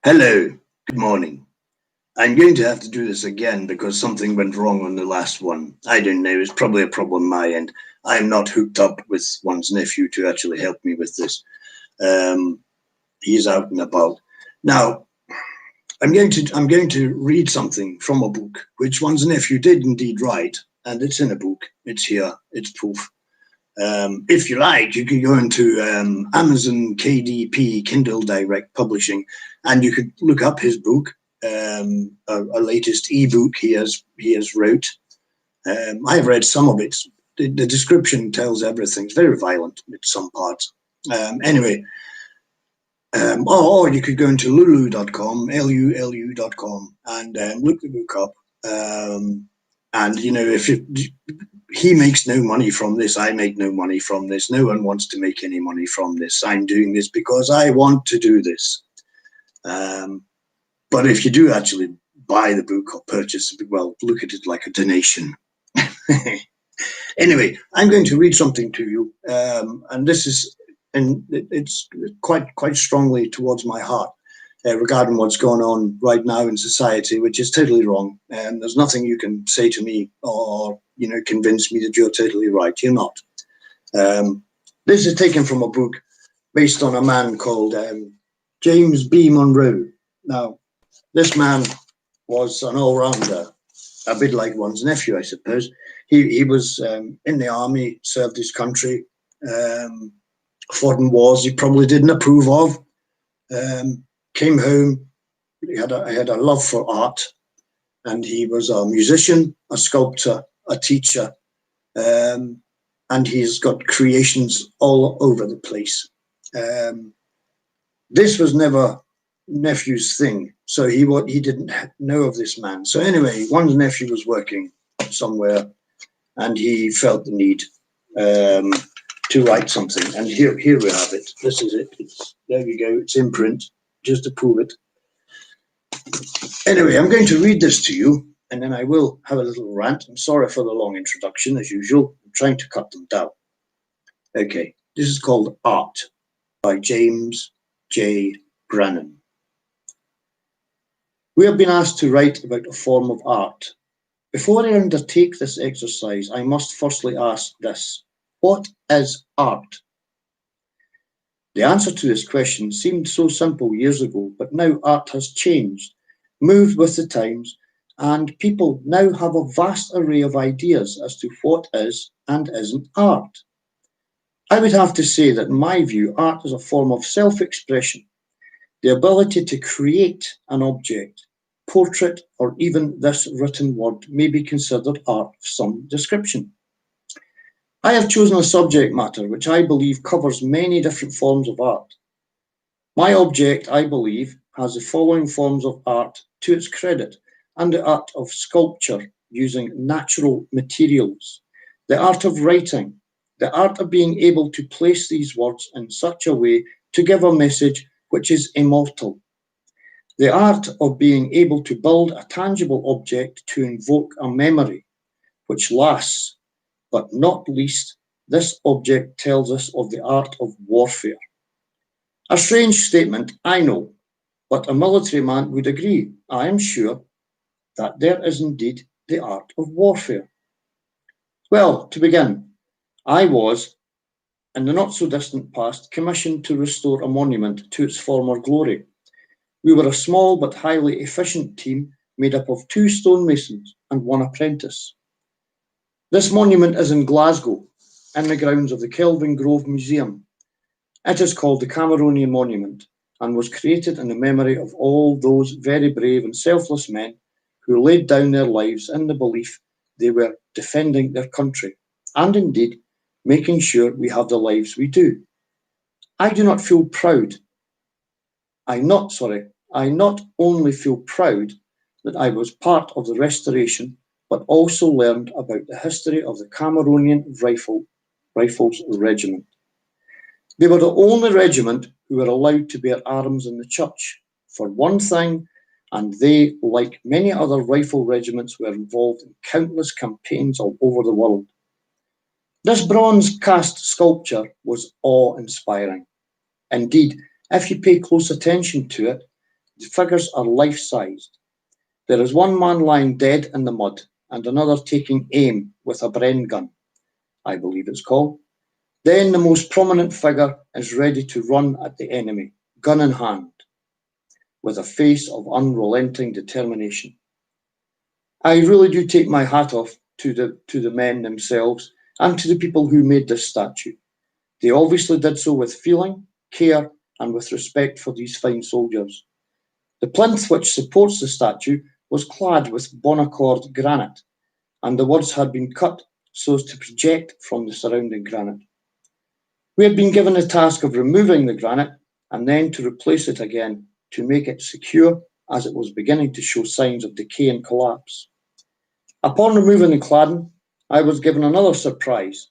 Hello, good morning. I'm going to have to do this again because something went wrong on the last one. I don't know, it's probably a problem on my end. I'm not hooked up with one's nephew to actually help me with this. He's out and about. Now, I'm going to read something from a book which one's nephew did indeed write, and it's in a book. It's here, it's proof. If you like, you can go into Amazon KDP Kindle Direct Publishing, and you could look up his book, a latest ebook he has wrote. I've read some of it. The description tells everything. It's very violent in some parts. Anyway, or you could go into lulu.com, lulu.com, and look the book up. And if he makes no money from this, I make no money from this. No one wants to make any money from this. I'm doing this because I want to do this. But if you do actually buy the book or purchase it, well, look at it like a donation. Anyway, I'm going to read something to you, and it's quite strongly towards my heart. Regarding what's going on right now in society, which is totally wrong. And there's nothing you can say to me or convince me that you're totally right. You're not. This is taken from a book based on a man called James B. Monroe. Now, this man was an all-rounder, a bit like one's nephew, I suppose. He was in the army, served his country, fought in wars he probably didn't approve of. Came home. He had a love for art, and he was a musician, a sculptor, a teacher, and he's got creations all over the place. This was never nephew's thing, so he didn't know of this man. So anyway, one nephew was working somewhere, and he felt the need to write something. And here we have it. This is it. There we go. It's in print, just to prove it. Anyway, I'm going to read this to you, and then I will have a little rant. I'm sorry for the long introduction, as usual. I'm trying to cut them down. Okay, this is called Art by James J. Brannan. We have been asked to write about a form of art. Before I undertake this exercise, I must firstly ask this: what is art? The answer to this question seemed so simple years ago, but now art has changed, moved with the times, and people now have a vast array of ideas as to what is and isn't art. I would have to say that in my view, art is a form of self-expression, the ability to create an object, portrait, or even this written word may be considered art of some description. I have chosen a subject matter which I believe covers many different forms of art. My object, I believe, has the following forms of art to its credit, and the art of sculpture using natural materials, the art of writing, the art of being able to place these words in such a way to give a message which is immortal, the art of being able to build a tangible object to invoke a memory which lasts. But not least, this object tells us of the art of warfare. A strange statement, I know, but a military man would agree, I am sure, that there is indeed the art of warfare. Well, to begin, I was, in the not so distant past, commissioned to restore a monument to its former glory. We were a small but highly efficient team made up of 2 stonemasons and 1 apprentice. This monument is in Glasgow, in the grounds of the Kelvingrove Museum. It is called the Cameronian Monument and was created in the memory of all those very brave and selfless men who laid down their lives in the belief they were defending their country, and indeed making sure we have the lives we do. I do not feel proud. I not only feel proud that I was part of the restoration, but also learned about the history of the Cameronian Rifles Regiment. They were the only regiment who were allowed to bear arms in the church, for one thing, and they, like many other rifle regiments, were involved in countless campaigns all over the world. This bronze cast sculpture was awe-inspiring. Indeed, if you pay close attention to it, The figures are life-sized. There is one man lying dead in the mud and another taking aim with a Bren gun, I believe it's called. Then the most prominent figure is ready to run at the enemy, gun in hand, with a face of unrelenting determination. I really do take my hat off to the men themselves and to the people who made this statue. They obviously did so with feeling, care, and with respect for these fine soldiers. The plinth which supports the statue was clad with Bonaccord granite, and the words had been cut so as to project from the surrounding granite. We had been given the task of removing the granite and then to replace it again to make it secure, as it was beginning to show signs of decay and collapse. Upon removing the cladding, I was given another surprise.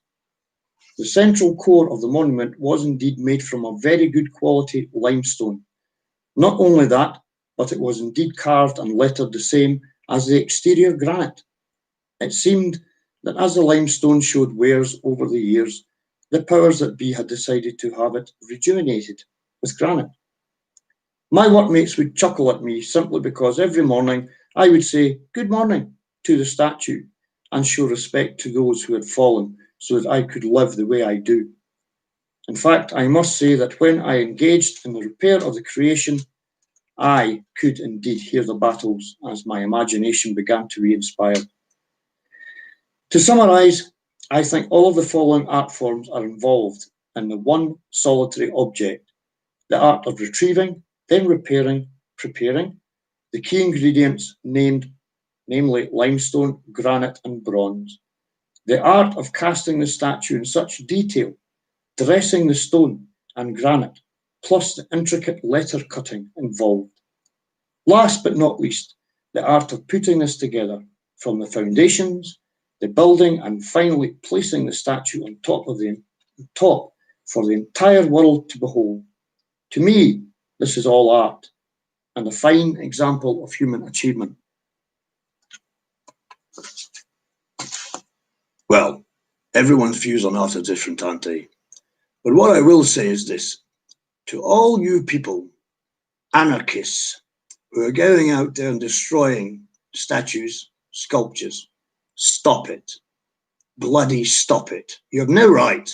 The central core of the monument was indeed made from a very good quality limestone. Not only that, but it was indeed carved and lettered the same as the exterior granite. It seemed that as the limestone showed wears over the years, the powers that be had decided to have it rejuvenated with granite. My workmates would chuckle at me simply because every morning I would say "Good morning" to the statue and show respect to those who had fallen so that I could live the way I do. In fact, I must say that when I engaged in the repair of the creation, I could indeed hear the battles as my imagination began to be inspired. To summarise, I think all of the following art forms are involved in the one solitary object: the art of retrieving, then repairing, preparing, the key ingredients namely limestone, granite, and bronze, the art of casting the statue in such detail, dressing the stone and granite, plus the intricate letter cutting involved. Last but not least, the art of putting this together, from the foundations, the building, and finally placing the statue on top for the entire world to behold. To me, this is all art and a fine example of human achievement. Well, everyone's views on art are different, aren't they? But what I will say is this: to all you people, anarchists, who are going out there and destroying statues, sculptures, stop it. Bloody stop it. You have no right.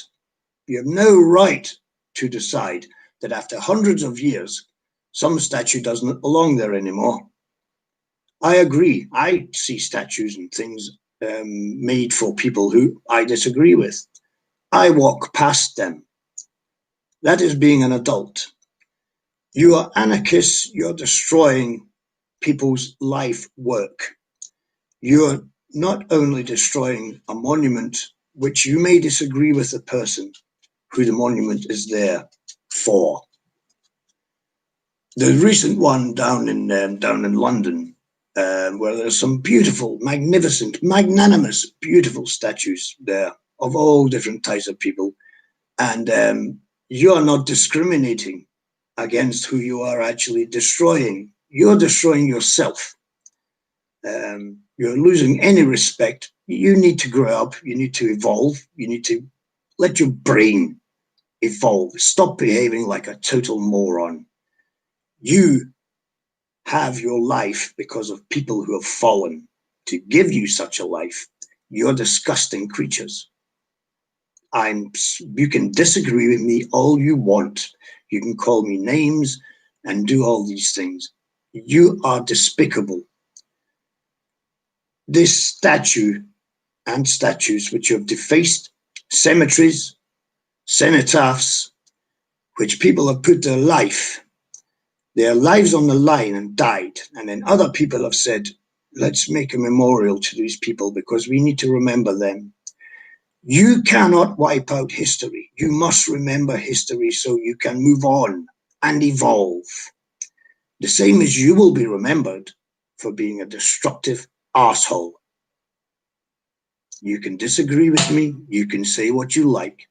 You have no right to decide that after hundreds of years, some statue doesn't belong there anymore. I agree. I see statues and things made for people who I disagree with. I walk past them. That is being an adult. You are anarchists. You're destroying people's life work. You're not only destroying a monument, which you may disagree with the person who the monument is there for. The recent one down in London, where there's some beautiful, magnificent, magnanimous, beautiful statues there of all different types of people, and you're not discriminating against who you are actually destroying. You're destroying yourself. You're losing any respect. You need to grow up. You need to evolve. You need to let your brain evolve. Stop behaving like a total moron. You have your life because of people who have fallen to give you such a life. You're disgusting creatures. You can disagree with me all you want. You can call me names and do all these things. You are despicable. This statue and statues which have defaced cemeteries, cenotaphs, which people have put their lives on the line and died, and then other people have said, let's make a memorial to these people because we need to remember them. You cannot wipe out history. You must remember history so you can move on and evolve. The same as you will be remembered for being a destructive asshole. You can disagree with me. You can say what you like.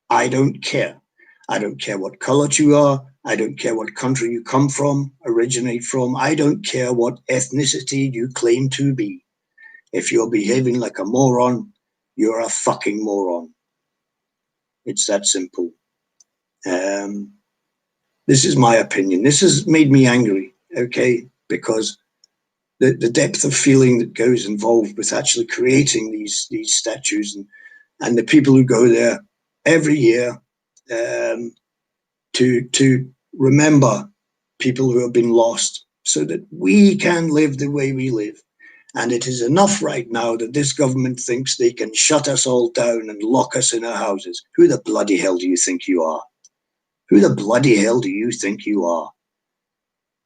I don't care. I don't care what color you are. I don't care what country you come from, originate from. I don't care what ethnicity you claim to be. If you're behaving like a moron, you're a fucking moron. It's that simple. This is my opinion. This has made me angry. okay, because the depth of feeling that goes involved with actually creating these statues, and the people who go there every year to remember people who have been lost so that we can live the way we live. And it is enough right now that this government thinks they can shut us all down and lock us in our houses. Who the bloody hell do you think you are? Who the bloody hell do you think you are?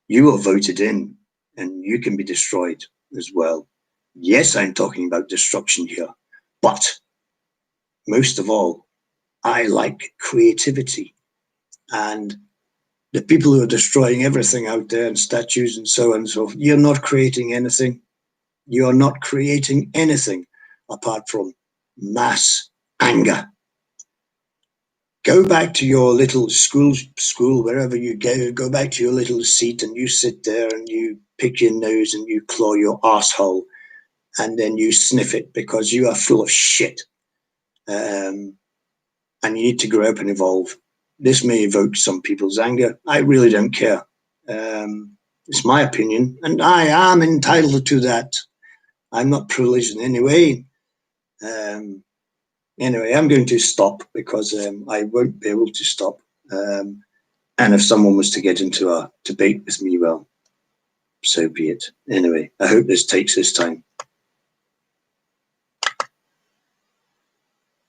You are voted in, and you can be destroyed as well. Yes, I'm talking about destruction here, but most of all, I like creativity. And the people who are destroying everything out there and statues and so on and so forth, you're not creating anything. You are not creating anything apart from mass anger. Go back to your little school, wherever you go back to your little seat, and you sit there and you pick your nose and you claw your asshole, and then you sniff it because you are full of shit. And you need to grow up and evolve. This may evoke some people's anger. I really don't care. It's my opinion, and I am entitled to that. I'm not privileged in any way. Anyway, I'm going to stop because I won't be able to stop. And if someone was to get into a debate with me, well, so be it. Anyway, I hope this takes its time.